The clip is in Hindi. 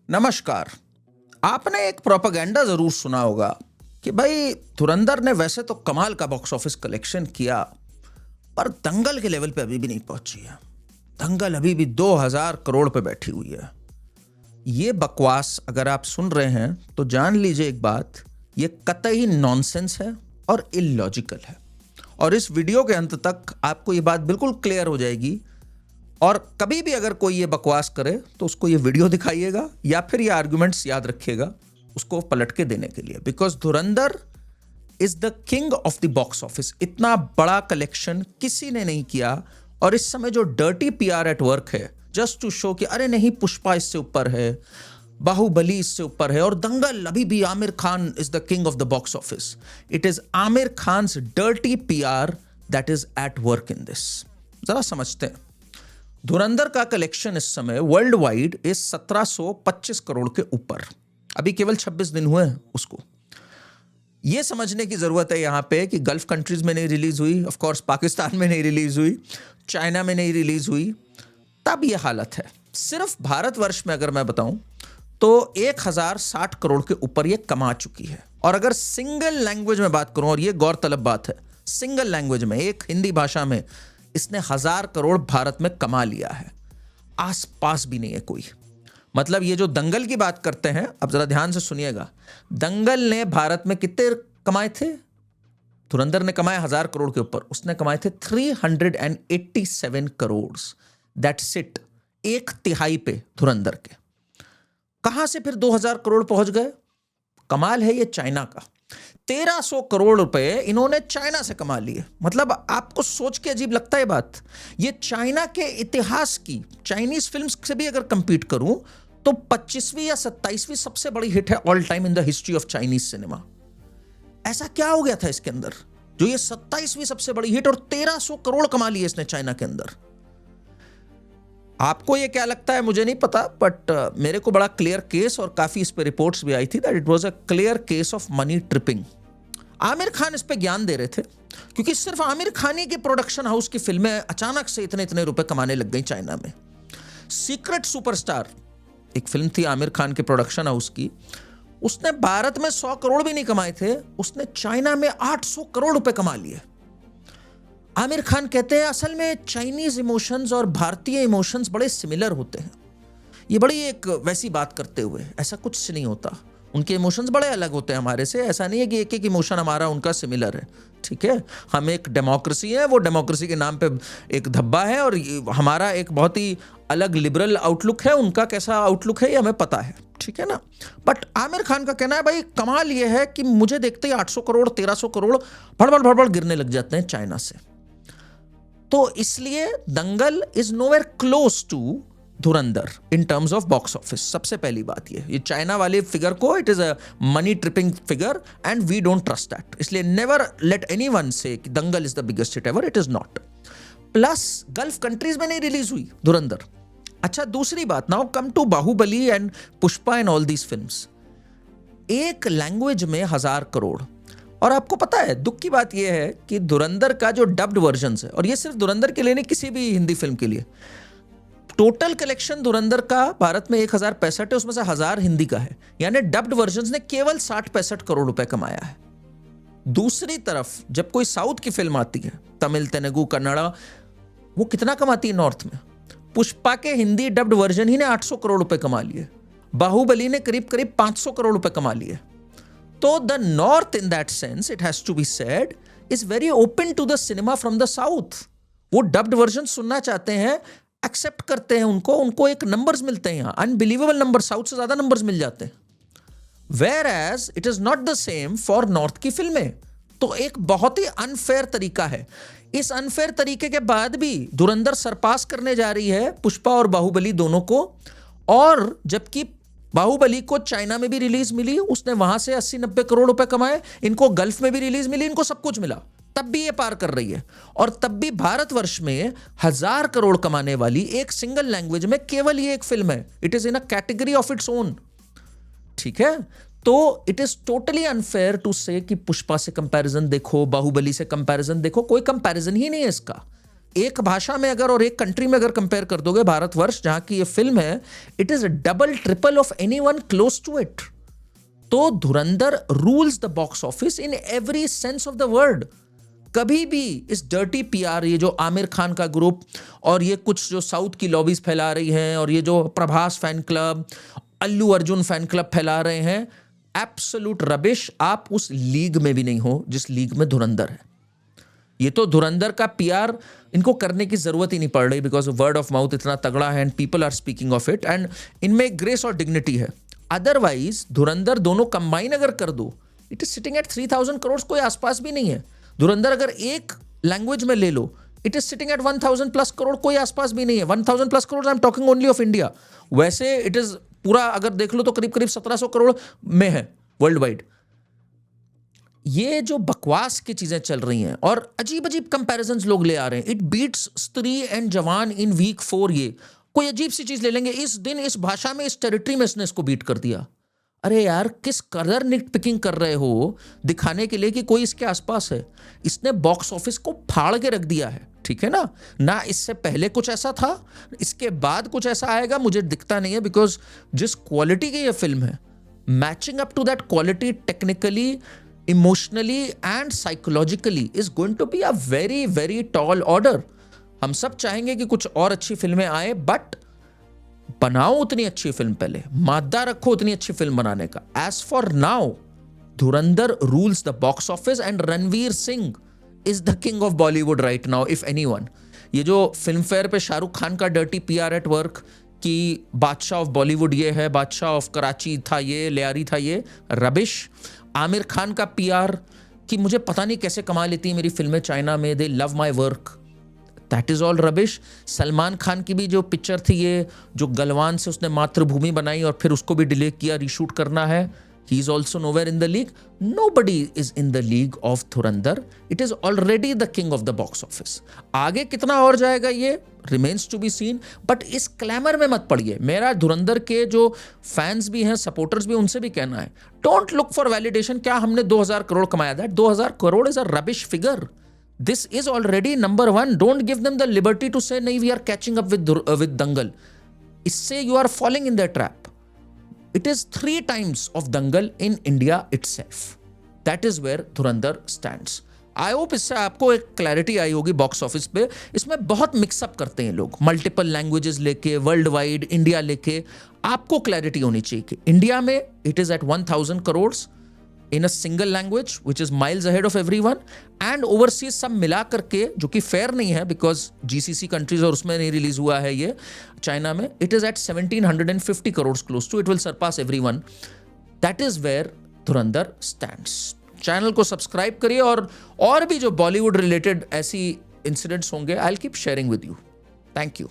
नमस्कार। आपने एक प्रोपेगेंडा जरूर सुना होगा कि भाई धुरंधर ने वैसे तो कमाल का बॉक्स ऑफिस कलेक्शन किया, पर दंगल के लेवल पे अभी भी नहीं पहुंची है। दंगल अभी भी 2000 करोड़ पे बैठी हुई है। ये बकवास अगर आप सुन रहे हैं तो जान लीजिए एक बात, ये कतई नॉनसेंस है और इलॉजिकल है। और इस वीडियो के अंत तक आपको ये बात बिल्कुल क्लियर हो जाएगी। और कभी भी अगर कोई ये बकवास करे तो उसको ये वीडियो दिखाइएगा या फिर ये आर्गुमेंट्स याद रखिएगा उसको पलट के देने के लिए, because Dhurandhar is the king of the box office. इतना बड़ा कलेक्शन किसी ने नहीं किया। और इस समय जो डर्टी पीआर एट वर्क है जस्ट टू शो कि अरे नहीं, पुष्पा इससे ऊपर है, बाहुबली इससे ऊपर है, और दंगल अभी भी Aamir Khan is the king of the box office. It is Aamir Khan's dirty PR that is at work in this. जरा समझते हैं। धुरंधर का कलेक्शन इस समय वर्ल्ड वाइड इस 1725 करोड़ के ऊपर। अभी केवल 26 दिन हुए हैं उसको। यह समझने की जरूरत है यहां पे कि गल्फ कंट्रीज में नहीं रिलीज हुई, ऑफ कोर्स पाकिस्तान में नहीं रिलीज हुई, चाइना में नहीं रिलीज हुई, तब यह हालत है। सिर्फ भारतवर्ष में अगर मैं बताऊं तो 1060 करोड़ के ऊपर यह कमा चुकी है। और अगर सिंगल लैंग्वेज में बात करूं, और यह गौरतलब बात है, सिंगल लैंग्वेज में, एक हिंदी भाषा में इसने 1000 करोड़ भारत में कमा लिया है। आसपास भी नहीं है कोई। मतलब ये जो दंगल की बात करते हैं, अब जरा ध्यान से सुनिएगा, दंगल ने भारत में कितने कमाए थे? धुरंधर ने कमाए 1000 करोड़ के ऊपर, उसने कमाए थे 387 करोड़। दैट्स इट, 1/3 पे धुरंधर के। कहां से फिर 2000 करोड़ पहुंच गए? कमाल है ये चाइना का। 1300 करोड़ रुपए इन्होंने चाइना से कमा लिए। मतलब आपको सोच के अजीब लगता है बात, ये चाइना के इतिहास की, चाइनीज फिल्म्स से भी अगर कंपीट करूं तो 25वीं या 27वीं सबसे बड़ी हिट है all time in the history of Chinese cinema. ऐसा क्या हो गया था इसके अंदर जो ये 27वीं सबसे बड़ी हिट, और 1300 करोड़ कमा लिए इसने चाइना के अंदर। आपको ये क्या लगता है मुझे नहीं पता, बट मेरे को बड़ा क्लियर केस, और काफी इस पे रिपोर्ट्स भी आई थी, that it was a clear case of money tripping. Aamir Khan इस पे ज्ञान दे रहे थे, क्योंकि सिर्फ आमिर खान ही के प्रोडक्शन हाउस की फिल्में अचानक से इतने इतने रुपए कमाने लग गई चाइना में। सीक्रेट सुपरस्टार एक फिल्म थी आमिर खान के प्रोडक्शन हाउस की, उसने भारत में 100 करोड़ भी नहीं कमाए थे, उसने चाइना में 800 करोड़ रुपए कमा लिए। आमिर खान कहते हैं असल में चाइनीज इमोशंस और भारतीय इमोशंस बड़े सिमिलर होते हैं। ये बड़ी एक वैसी बात करते हुए, ऐसा कुछ नहीं होता, उनके इमोशंस बड़े अलग होते हैं हमारे से। ऐसा नहीं है कि एक एक इमोशन हमारा उनका सिमिलर है, ठीक है। हम एक डेमोक्रेसी है, वो डेमोक्रेसी के नाम पे एक धब्बा है, और हमारा एक बहुत ही अलग लिबरल आउटलुक है, उनका कैसा आउटलुक है ये हमें पता है, ठीक है ना। बट आमिर खान का कहना है भाई कमाल ये है कि मुझे देखते ही 800 करोड़ 1300 करोड़ भड़बड़ भड़बड़ गिरने लग जाते हैं चाइना से। तो इसलिए Dangal is nowhere close to Dhurandhar in terms of box office. सबसे पहली बात ये चाइना वाले फिगर को, it is a money tripping figure and we don't trust that. इसलिए नेवर लेट एनीवन से कि Dangal is the biggest hit ever, it is not. Plus Gulf countries में नहीं रिलीज हुई धुरंधर। अच्छा, दूसरी बात, now come to Baahubali and Pushpa and all these films. एक लैंग्वेज में 1000 करोड़। और आपको पता है दुख की बात यह है कि धुरंधर का जो डब्ड वर्जन है, और ये सिर्फ धुरंधर के लिए नहीं, किसी भी हिंदी फिल्म के लिए, टोटल कलेक्शन धुरंधर का भारत में 1065 है, उसमें से 1000 हिंदी का है, यानी डब्ड वर्जन ने केवल 60-65 करोड़ रुपए कमाया है। दूसरी तरफ जब कोई साउथ की फिल्म आती है, तमिल, तेलुगु, कन्नड़ा, वो कितना कमाती है नॉर्थ में? पुष्पा के हिंदी डब्ड वर्जन ही ने 800 करोड़ रुपए कमा लिए, बाहुबली ने करीब करीब 500 करोड़ रुपए कमा लिए। तो the north in that sense, it has to be said, is very open to the cinema from the south. वो डब्ड वर्जन सुनना चाहते हैं, एक्सेप्ट करते हैं उनको एक नंबर्स मिलते हैं, यहाँ अनबिलीवेबल नंबर, साउथ से ज्यादा नंबर्स मिल जाते हैं। Whereas it is not the same for north की फिल्में। तो एक बहुत ही अनफेयर तरीका है। इस अनफेयर तरीके के बाद भी धुरंधर सरपास करने जा रही है पुष्पा और बाहुबली दोनों को। और जबकि बाहुबली को चाइना में भी रिलीज मिली, उसने वहां से 80-90 करोड़ रुपए कमाए, इनको गल्फ में भी रिलीज मिली, इनको सब कुछ मिला, तब भी ये पार कर रही है। और तब भी भारतवर्ष में 1000 करोड़ कमाने वाली एक सिंगल लैंग्वेज में केवल ये एक फिल्म है। It is in a category of its own, ठीक है। तो it is totally unfair to say कि पुष्पा से कंपैरिजन देखो, बाहुबली से कंपैरिजन देखो, कोई कंपैरिजन ही नहीं है इसका। एक भाषा में अगर और एक कंट्री में अगर कंपेयर कर दोगे, भारतवर्ष जहां की ये फिल्म है, it is double triple of anyone close to it. तो Dhurandhar rules the box office in every sense of the word. कभी भी इस डर्टी पीआर, ये जो आमिर खान का ग्रुप और ये कुछ जो साउथ की लॉबीज फैला रही हैं और ये जो Prabhas fan club, Allu Arjun fan club फैला रहे हैं, एब्सोल्यूट रबिश। आप उस लीग में भी नहीं हो जिस लीग में धुरंधर है। ये तो धुरंधर का पीआर इनको करने की जरूरत ही नहीं पड़ रही, बिकॉज वर्ड ऑफ माउथ इतना तगड़ा है and people are speaking of it and इनमें ग्रेस और डिग्निटी है। अदरवाइज धुरंधर दोनों कंबाइन अगर कर दो, it is sitting at 3000 crore, कोई आसपास भी नहीं है। धुरंधर अगर एक लैंग्वेज में ले लो, it is sitting at 1000 plus crore, कोई आसपास भी नहीं है। 1000 plus crore, I am talking only of India. वैसे इट इज पूरा अगर देख लो तो करीब करीब 1700 करोड़ में है वर्ल्ड वाइड। ये जो बकवास की चीजें चल रही हैं और अजीब अजीब कंपैरिजंस लोग ले आ रहे हैं, इट बीट्स स्त्री एंड जवान इन वीक 4, ये कोई अजीब सी चीज ले लेंगे, इस दिन इस भाषा में इस टेरिटरी में इसने इसको बीट कर दिया। अरे यार, किस कदर निट पिकिंग कर रहे हो दिखाने के लिए कि कोई इसके आसपास है। इसने बॉक्स ऑफिस को फाड़ के रख दिया है, ठीक है ना। ना इससे पहले कुछ ऐसा था, इसके बाद कुछ ऐसा आएगा मुझे दिखता नहीं है, बिकॉज जिस क्वालिटी की ये फिल्म है, matching up to that quality technically, emotionally and psychologically is going to be a very very tall order. हम सब चाहेंगे कि कुछ और अच्छी फिल्में आए, बट बनाओ उतनी अच्छी फिल्म, पहले मादा रखो उतनी अच्छी फिल्म बनाने का। As for now, Dhurandhar rules the box office and Ranveer Singh is the king of Bollywood right now if anyone. ये जो फिल्म फेयर पे शाहरुख खान का डर्टी पीआर एट वर्क कि बादशाह ऑफ बॉलीवुड ये है, बादशाह ऑफ कराची था ये, लियारी था ये, रबिश। आमिर खान का पीआर कि मुझे पता नहीं कैसे कमा लेती है मेरी फिल्में चाइना में, दे love my work, that is all rubbish. Salman Khan की भी जो पिक्चर थी ये, जो गलवान से उसने मातृभूमि बनाई और फिर उसको भी डिले किया, रीशूट करना है, he is also nowhere in the league. Nobody is in the league of Dhurandhar. It is already the king of the box office. आगे कितना और जाएगा ये remains to be seen. But इस क्लैमर में मत पड़िए। मेरा धुरंधर के जो फैंस भी हैं, सपोर्टर्स भी, उनसे भी कहना है, डोंट लुक फॉर वैलिडेशन। क्या हमने 2000 करोड़ कमाया? That 2000 crore is a rubbish figure. This is already number one. Don't give them the liberty to say नहीं, we are catching up with दंगल. इससे you are falling in their trap. It is 3 times of Dangal in India itself. That is where Dhurandhar stands. I hope इससे आपको एक क्लैरिटी आई होगी बॉक्स ऑफिस पे. इसमें बहुत मिक्सअप करते हैं लोग, मल्टीपल लैंग्वेजेस लेके, वर्ल्ड वाइड, इंडिया लेके. आपको क्लैरिटी होनी चाहिए कि इंडिया में it is at 1000 crore in a single language which is miles ahead of everyone, and overseas सब मिला करके, जो कि फेयर नहीं है बिकॉज GCC कंट्रीज और उसमें नहीं रिलीज हुआ है ये, चाइना में it is at 1750 crore close to, it will surpass everyone. That is where Dhurandhar stands. Channel को सब्सक्राइब करिए और भी जो बॉलीवुड रिलेटेड ऐसी इंसिडेंट्स होंगे, I will keep sharing with you. Thank you.